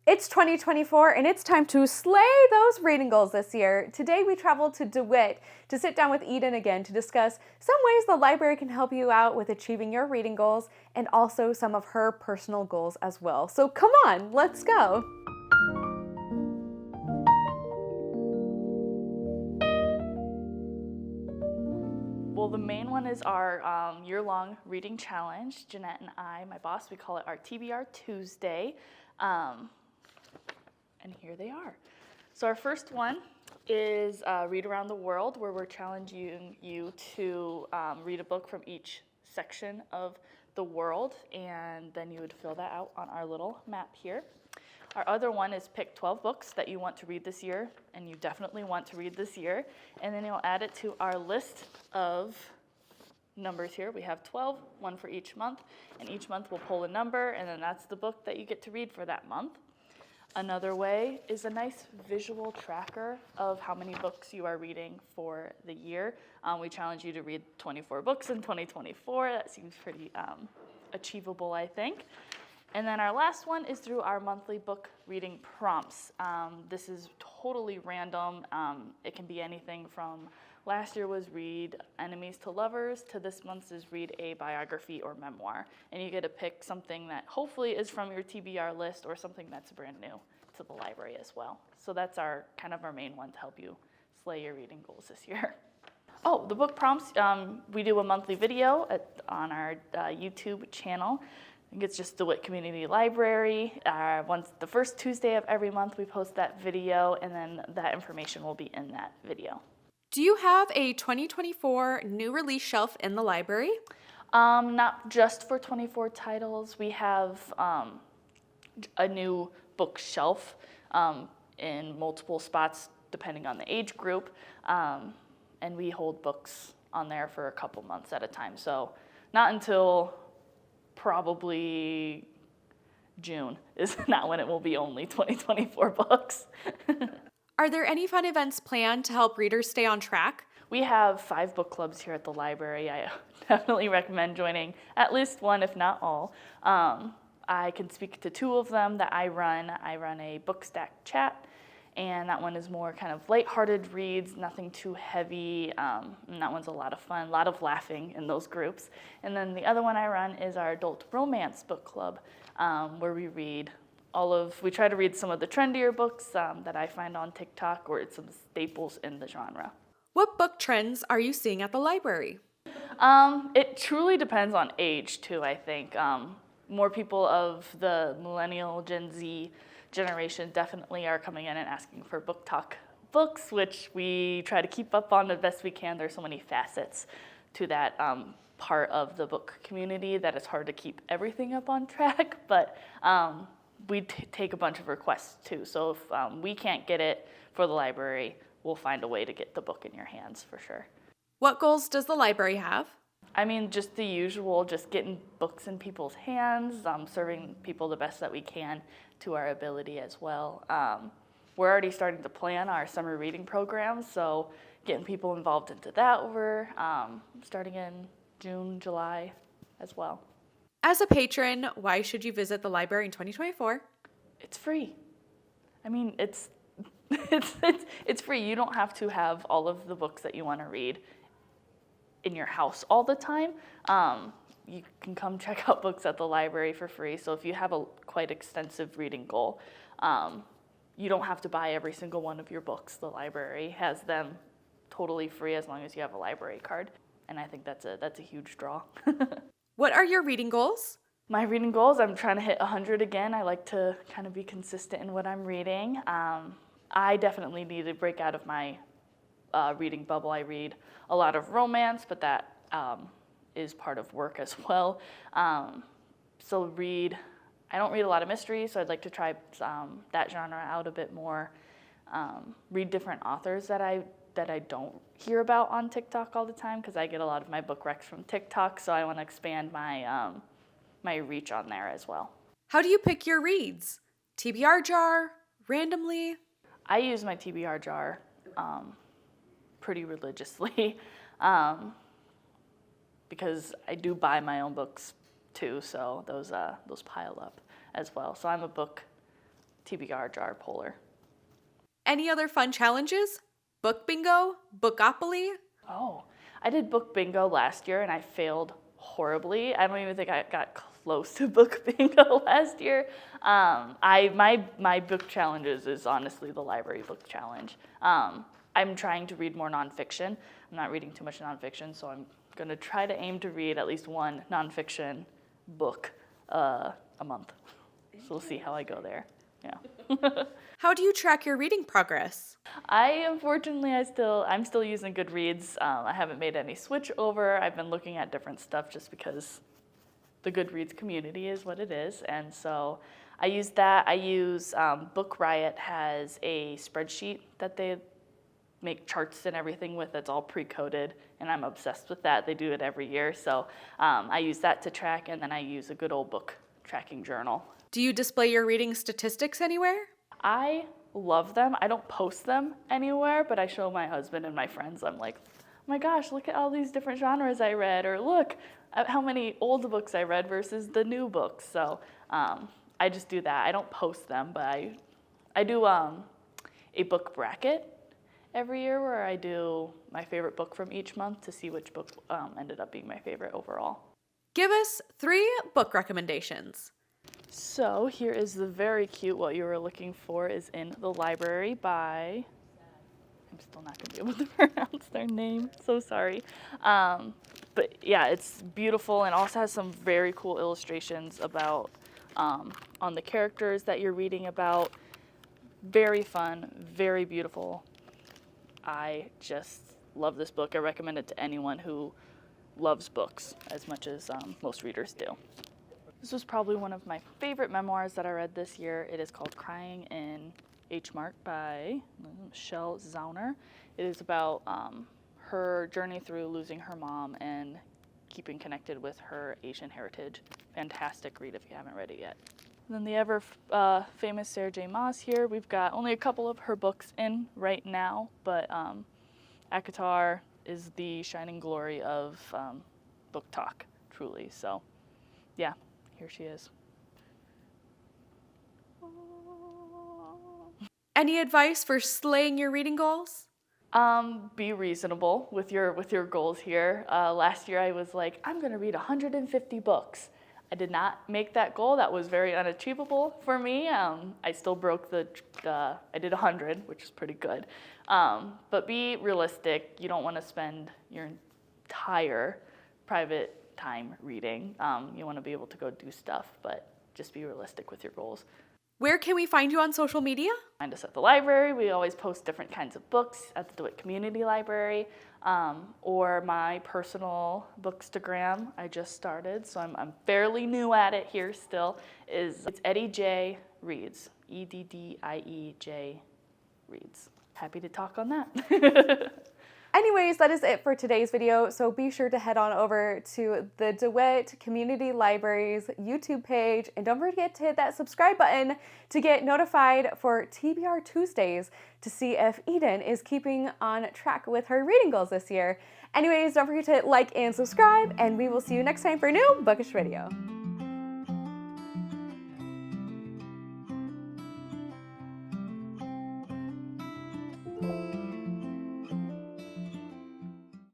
It's 2024 and it's time to slay those reading goals this year. Today we traveled to DeWitt to sit down with Eden again to discuss some ways the library can help you out with achieving your reading goals and also some of her personal goals as well. So come on, let's go. Well, the main one is our year-long reading challenge. Jeanette and I, my boss, we call it our TBR Tuesday. And here they are. So our first one is Read Around the World, where we're challenging you to read a book from each section of the world, and then you would fill that out on our little map here. Our other one is pick 12 books that you want to read this year, and you definitely want to read this year, and then you'll add it to our list of numbers here. We have 12, one for each month, and each month we'll pull a number, and then that's the book that you get to read for that month. Another way is a nice visual tracker of how many books you are reading for the year. We challenge you to read 24 books in 2024. That seems pretty achievable, I think. And then our last one is through our monthly book reading prompts. This is totally random. It can be anything from last year was read Enemies to Lovers to this month's is read a biography or memoir. And you get to pick something that hopefully is from your TBR list or something that's brand new to the library as well. So that's our main one to help you slay your reading goals this year. Oh, the book prompts, we do a monthly video on our YouTube channel. I think it's just DeWitt Community Library. Once the first Tuesday of every month, we post that video, and then that information will be in that video. Do you have a 2024 new release shelf in the library? Not just for 24 titles. We have a new bookshelf in multiple spots depending on the age group, and we hold books on there for a couple months at a time. So not until probably June is not when it will be only 2024 books. Are there any fun events planned to help readers stay on track? We have 5 book clubs here at the library. I definitely recommend joining at least one, if not all. I can speak to 2 of them that I run. I run a book stack chat, and that one is more kind of lighthearted reads, nothing too heavy, and that one's a lot of fun, a lot of laughing in those groups. And then the other one I run is our adult romance book club, where we try to read some of the trendier books that I find on TikTok, or some staples in the genre. What book trends are you seeing at the library? It truly depends on age too, I think. More people of the millennial Gen Z generation definitely are coming in and asking for book talk books, which we try to keep up on the best we can. There's so many facets to that part of the book community that it's hard to keep everything up on track, but we take a bunch of requests too. So if we can't get it for the library, we'll find a way to get the book in your hands for sure. What goals does the library have? I mean, just the usual, just getting books in people's hands, serving people the best that we can to our ability as well. We're already starting to plan our summer reading program, so getting people involved into that over starting in June, July as well. As a patron, why should you visit the library in 2024? It's free. I mean, it's free. You don't have to have all of the books that you want to read in your house all the time. You can come check out books at the library for free. So if you have a quite extensive reading goal, you don't have to buy every single one of your books. The library has them totally free as long as you have a library card. And I think that's a huge draw. What are your reading goals? My reading goals, I'm trying to hit 100 again. I like to kind of be consistent in what I'm reading. I definitely need to break out of my reading bubble. I read a lot of romance, but that is part of work as well. I don't read a lot of mysteries, so I'd like to try that genre out a bit more. Read different authors that I don't hear about on TikTok all the time, because I get a lot of my book recs from TikTok, so I want to expand my reach on there as well. How do you pick your reads? TBR jar? Randomly? I use my TBR jar pretty religiously because I do buy my own books too, so those pile up as well. So I'm a book TBR jar puller. Any other fun challenges? Book bingo? Bookopoly? Oh, I did book bingo last year and I failed horribly. I don't even think I got close to book bingo last year. My book challenges is honestly the library book challenge. I'm trying to read more nonfiction. I'm not reading too much nonfiction, so I'm going to try to aim to read at least one nonfiction book a month. So we'll see how I go there. Yeah. How do you track your reading progress? Unfortunately, I'm still using Goodreads. I haven't made any switch over. I've been looking at different stuff just because the Goodreads community is what it is. And so I use that. I use Book Riot has a spreadsheet that they make charts and everything with. It's all pre-coded, and I'm obsessed with that. They do it every year. So I use that to track, and then I use a good old book tracking journal. Do you display your reading statistics anywhere? I love them. I don't post them anywhere, but I show my husband and my friends. I'm like, oh my gosh, look at all these different genres I read, or look at how many old books I read versus the new books. So I just do that. I don't post them, but I do a book bracket every year where I do my favorite book from each month to see which book ended up being my favorite overall. Give us 3 book recommendations. So here is the very cute What You Were Looking For is in the Library by, I'm still not going to be able to pronounce their name, so sorry. But yeah, it's beautiful and also has some very cool illustrations about on the characters that you're reading about. Very fun, very beautiful. I just love this book. I recommend it to anyone who loves books as much as most readers do. This was probably one of my favorite memoirs that I read this year. It is called Crying in H Mart by Michelle Zauner. It is about her journey through losing her mom and keeping connected with her Asian heritage. Fantastic read if you haven't read it yet. And then the ever famous Sarah J. Maas here. We've got only a couple of her books in right now, but ACOTAR is the shining glory of book talk, truly. So yeah, here she is. Any advice for slaying your reading goals? Be reasonable with your goals here. Last year I was like, I'm gonna read 150 books. I did not make that goal. That was very unachievable for me. I still broke I did 100, which is pretty good. But be realistic. You don't want to spend your entire private time reading. You want to be able to go do stuff, but just be realistic with your goals. Where can we find you on social media? Find us at the library. We always post different kinds of books at the DeWitt Community Library, or my personal Bookstagram. I just started, so I'm fairly new at it here still. It's eddiejreads, EDDIEJ reads. Happy to talk on that. Anyways, that is it for today's video, so be sure to head on over to the DeWitt Community Library's YouTube page, and don't forget to hit that subscribe button to get notified for TBR Tuesdays to see if Eden is keeping on track with her reading goals this year. Anyways, don't forget to like and subscribe, and we will see you next time for a new Bookish video.